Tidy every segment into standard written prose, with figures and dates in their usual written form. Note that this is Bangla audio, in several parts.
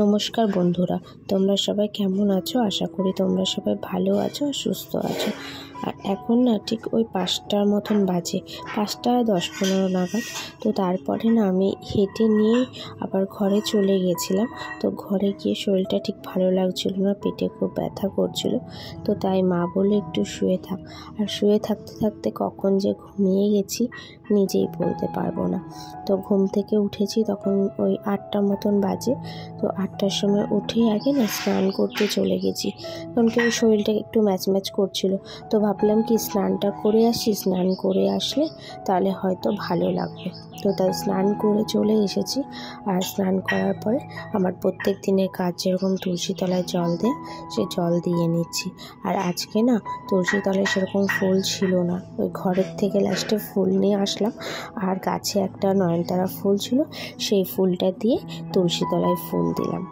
নমস্কার বন্ধুরা, তোমরা সবাই কেমন আছো? আশা করি তোমরা সবাই ভালো আছো আর সুস্থ আছো। আর এখন না ঠিক ওই 5টার মতন বাজে, 5টা 10-15 নাগাদ। তো তারপরে না আমি হেঁটে নিয়ে আবার ঘরে চলে গেছিলাম। তো ঘরে গিয়ে শরীরটা ঠিক ভালো লাগছিল না, পেটে খুব ব্যথা করছিল। তো তাই মা বললো একটু শুয়ে থাক। আর শুয়ে থাকতে থাকতে কখন যে ঘুমিয়ে গেছি নিজেই বলতে পারবো না। তো ঘুম থেকে উঠেছি তখন ওই 8টা মতন বাজে। তো 8টার সময় উঠেই আগে না স্নান করতে চলে গেছি, কারণ কি ওই শরীরটা একটু ম্যাচ করছিল। তো ভাবলাম কি স্নানটা করে আসি, স্নান করে আসলে তাহলে হয়তো ভালো লাগবে। তো তাই স্নান করে চলে এসেছি। আর স্নান করার পরে আমার প্রত্যেক দিনের কাজ যেরকম তুলসী তলায় জল দেয়া, সে জল দিয়ে নিচ্ছি। আর আজকে না তুলসী তলায় সেরকম ফুল ছিল না, ওই ঘরের থেকে লাস্টে ফুল নিয়ে আসলাম। আর গাছে একটা নয়নতারা ফুল ছিল, সেই ফুলটা দিয়ে তুলসী তলায় ফুল দিলাম।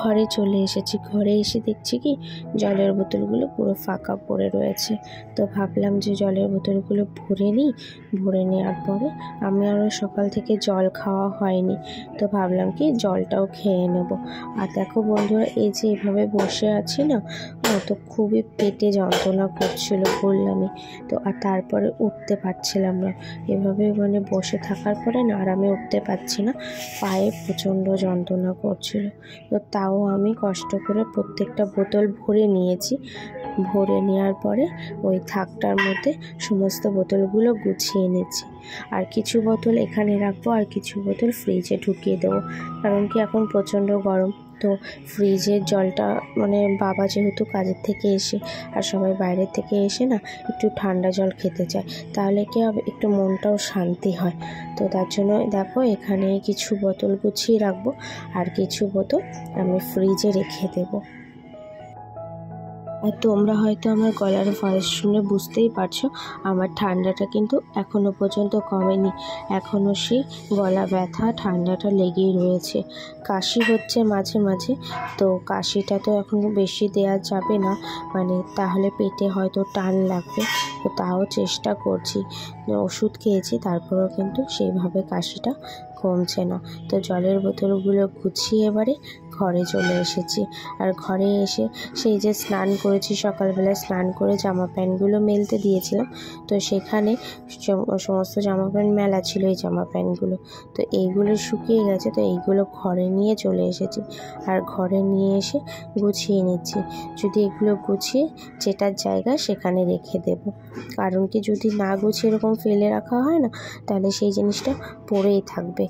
ঘরে চলে এসেছি। ঘরে এসে দেখছি কি জলের বোতলগুলো পুরো ফাঁকা পড়ে রয়েছে। তো ভাবলাম যে জলের বোতলগুলো ভরে নিই। ভরে নেওয়ার পরে আমি আরও সকাল থেকে জল খাওয়া হয়নি, তো ভাবলাম কি জলটাও খেয়ে নেব। আর দেখো বন্ধুরা, এই যে এভাবে বসে আছি না, তো খুবই পেটে যন্ত্রণা করছিল বললামই। তো আর তারপরে উঠতে পারছিলাম না, এভাবে মানে বসে থাকার পরে না আর আমি উঠতে পারছি না, পায়ে প্রচণ্ড যন্ত্রণা করছিল। তো তাও আমি কষ্ট করে প্রত্যেকটা বোতল ভরে নিয়েছি। ভরে নেওয়ার পরে ওই থাকটার মধ্যে সমস্ত বোতলগুলো গুছিয়ে নিচ্ছি। আর কিছু বোতল এখানে রাখবো, আর কিছু বোতল ফ্রিজে ঢুকিয়ে দেবো, কারণ কি এখন প্রচণ্ড গরম। তো ফ্রিজের জলটা মানে বাবা যেহেতু কাজের থেকে এসে আর সবাই বাইরের থেকে এসে না একটু ঠান্ডা জল খেতে চায়, তাহলে কি হবে একটু মনটাও শান্তি হয়। তো তার জন্য দেখো এখানে কিছু বোতল গুছিয়ে রাখবো, আর কিছু বোতল আমি ফ্রিজে রেখে দেবো। আর তোমরা হয়তো আমার গলার ভয়েস শুনে বুঝতেই পারছো আমার ঠান্ডাটা কিন্তু এখনও পর্যন্ত কমেনি, এখনও সেই গলা ব্যথা ঠান্ডাটা লেগেই রয়েছে। কাশি হচ্ছে মাঝে মাঝে, তো কাশিটা তো এখন বেশি দেওয়া যাবে না, মানে তাহলে পেটে হয়তো টান লাগবে। তো তাও চেষ্টা করছি, ওষুধ খেয়েছি, তারপরেও কিন্তু সেইভাবে কাশিটা কমছে না। তো জলের বোতলগুলো গুছিয়ে এবারে ঘরে চলে এসেছি। আর ঘরে এসে সেই যে স্নান করেছি, সকালবেলায় স্নান করে জামা প্যান্টগুলো মেলতে দিয়েছিলাম, তো সেখানে সমস্ত জামা প্যান্ট মেলা ছিল, এই জামা প্যান্টগুলো তো এইগুলো শুকিয়ে গেছে। তো এইগুলো ঘরে নিয়ে চলে এসেছি, আর ঘরে নিয়ে এসে গুছিয়ে নিচ্ছি। যদি এগুলো গুছিয়ে যেটার জায়গা সেখানে রেখে দেব, কারণ কি যদি না গুছিয়ে এরকম ফেলে রাখা হয় না, তাহলে সেই জিনিসটা পড়ে থাকবে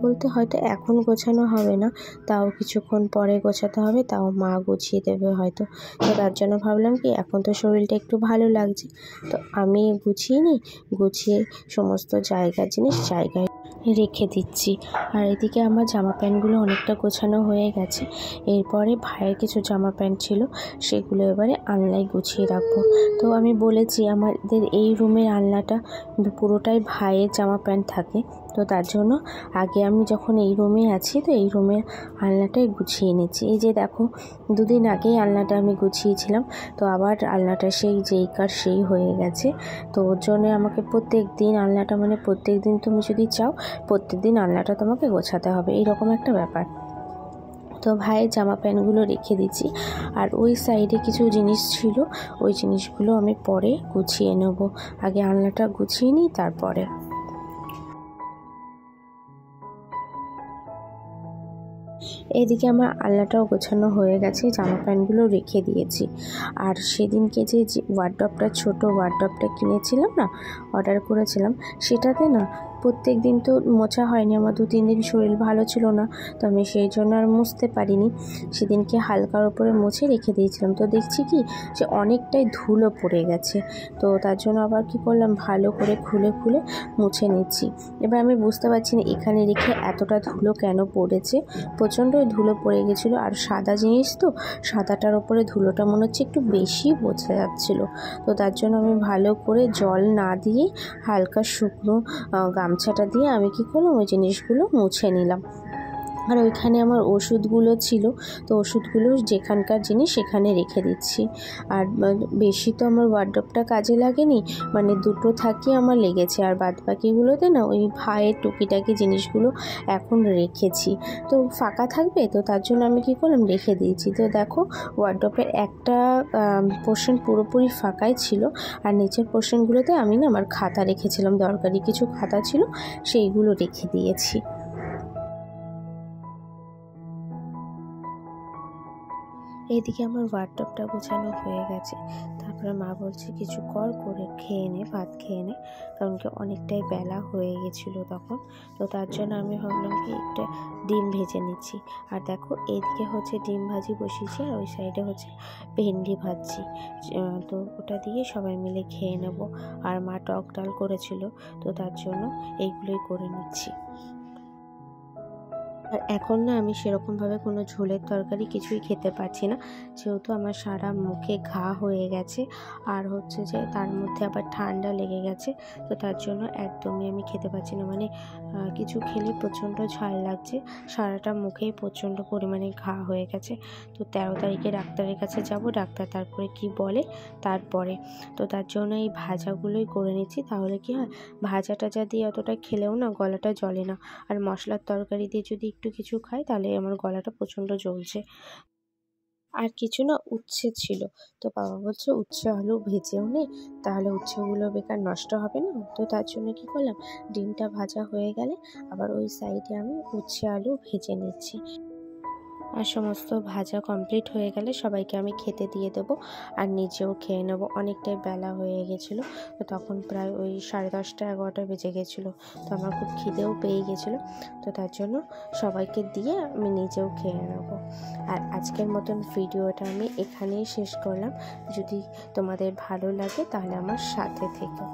বলতে হয়তো এখন গোছানো হবে না, তাও কিছুক্ষণ পরে গোছাতে হবে, তাও মা গুছিয়ে দেবে হয়তো। তো তার জন্য ভাবলাম কি এখন তো শরীরটা একটু ভালো লাগছে, তো আমি গুছিয়ে নিই, গুছিয়ে সমস্ত জায়গার জিনিস জায়গায় রেখে দিচ্ছি। আর এদিকে আমার জামা প্যান্টগুলো অনেকটা গোছানো হয়ে গেছে। এরপরে ভাইয়ের কিছু জামা প্যান্ট ছিল, সেগুলো এবারে আলনায় গুছিয়ে রাখবো। তো আমি বলেছি আমাদের এই রুমের আলনাটা পুরোটাই ভাইয়ের জামা প্যান্ট থাকে, তো তার জন্য আগে আমি যখন এই রুমে আছি তো এই রুমের আলনাটাই গুছিয়ে নিচ্ছি। এই যে দেখো, দুদিন আগেই আলনাটা আমি গুছিয়েছিলাম, তো আবার আলনাটা সেই যেই কার সেই হয়ে গেছে। তো ওর জন্য আমাকে প্রত্যেক দিন আলনাটা, মানে প্রত্যেক দিন তুমি যদি চাও প্রত্যেক দিন আলনাটা তোমাকে গোছাতে হবে, এইরকম একটা ব্যাপার। তো ভাইয়ের জামা প্যান্টগুলো রেখে দিচ্ছি। আর ওই সাইডে কিছু জিনিস ছিল, ওই জিনিসগুলো আমি পরে গুছিয়ে নেব, আগে আলনাটা গুছিয়ে নিই তারপরে। এদিকে আমার আলনাটাও গোছানো হয়ে গেছে, জামা প্যান্টগুলো রেখে দিয়েছি। আর সেদিনকে যে ওয়ার্ডরোবটা, ছোটো ওয়ার্ডরোবটা কিনেছিলাম না, অর্ডার করেছিলাম, সেটাতে না প্রত্যেক দিন তো মোছা হয়নি, আমার 2-3 দিন শরীর ভালো ছিল না, তো আমি সেই জন্য আর মুছতে পারিনি। সেদিনকে হালকার ওপরে মুছে রেখে দিয়েছিলাম, তো দেখছি কি যে অনেকটাই ধুলো পড়ে গেছে। তো তার জন্য আবার কি করলাম, ভালো করে খুলে খুলে মুছে নিচ্ছি। এবার আমি বুঝতে পারছি না এখানে রেখে এতটা ধুলো কেন পড়েছে। প্রচণ্ডই ধুলো পড়ে গেছিলো, আর সাদা জিনিস তো, সাদাটার ওপরে ধুলোটা মনে হচ্ছে একটু বেশি বোঝা যাচ্ছিল। তো তার জন্য আমি ভালো করে জল না দিয়ে হালকা শুকনো গামছাটা দিয়ে আমি কি করলাম, ওই জিনিসগুলো মুছে নিলাম। আর ওইখানে আমার ওষুধগুলো ছিল, তো ওষুধগুলো যেখানকার জিনিস সেখানে রেখে দিচ্ছি। আর বেশি তো আমার ওয়ার্ডরোবটা কাজে লাগেনি, মানে 2টো থাকি আমার লেগেছে, আর বাদবাকিগুলোতে না ওই ভাইয়ের টুকিটাকি জিনিসগুলো এখন রেখেছি। তো ফাঁকা থাকবে, তো তার জন্য আমি কি করলাম, রেখে দিয়েছি। তো দেখো ওয়ার্ডরোবের একটা পোর্শন পুরোপুরি ফাঁকাই ছিল, আর নিচের পোর্শনগুলোতে আমি না আমার খাতা রেখেছিলাম, দরকারি কিছু খাতা ছিল সেইগুলো রেখে দিয়েছি। এইদিকে আমার ওয়ার্ডরোবটা গোছানো হয়ে গেছে। তারপরে মা বলছে কিছু করে খেয়ে নে, ভাত খেয়ে নে, কারণ কি অনেকটাই বেলা হয়ে গেছিলো তখন। তো তার জন্য আমি ভাবলাম কি একটা ডিম ভেজে নিচ্ছি। আর দেখো এইদিকে হচ্ছে ডিম ভাজি বসিয়েছি, আর ওই সাইডে হচ্ছে ভেন্ডি ভাজছি। তো ওটা দিয়ে সবাই মিলে খেয়ে নেব। আর মা টক ডাল করেছিল, তো তার জন্য এইগুলোই করে নিচ্ছি। আর এখন না আমি সেরকমভাবে কোনো ঝোলের তরকারি কিছুই খেতে পারছি না, যেহেতু আমার সারা মুখে ঘা হয়ে গেছে, আর হচ্ছে যে তার মধ্যে আবার ঠান্ডা লেগে গেছে। তো তার জন্য একদমই আমি খেতে পারছি না, মানে কিছু খেলে প্রচণ্ড ঝাল লাগছে, সারাটা মুখেই প্রচণ্ড পরিমাণে ঘা হয়ে গেছে। তো 13 তারিখে ডাক্তারের কাছে যাব, ডাক্তার তারপরে কি বলে তারপরে। তো তার জন্য এই ভাজাগুলোই করে নিচ্ছি, তাহলে কি হয়, ভাজা টাজা দিয়ে অতটা খেলেও না গলাটা জ্বলে না। আর মশলার তরকারি দিয়ে যদি একটু কিছু খাই তাহলে আমার গলাটা প্রচণ্ড জ্বলছে। আর কিছু না উচ্ছে ছিল, তো বাবা বলছে উচ্ছে আলু ভেজেও নে, তাহলে উচ্ছেগুলো বেকার নষ্ট হবে না। তো তার জন্য কি করলাম, ডিমটা ভাজা হয়ে গেলে আবার ওই সাইডে আমি উচ্ছে আলু ভেজে নিচ্ছি। আর সমস্ত ভাজা কমপ্লিট হয়ে গেলে সবাইকে আমি খেতে দিয়ে দেবো, আর নিজেও খেয়ে নেব। অনেকটাই বেলা হয়ে গেছিলো, তো তখন প্রায় ওই 10:30-11টা বেজে গেছিলো। তো আমার খুব খিদেও পেয়ে গেছিলো, তো তার জন্য সবাইকে দিয়ে আমি নিজেও খেয়ে নেব। আর আজকের মতন ভিডিওটা আমি এখানেই শেষ করলাম। যদি তোমাদের ভালো লাগে তাহলে আমার সাথে থেকো।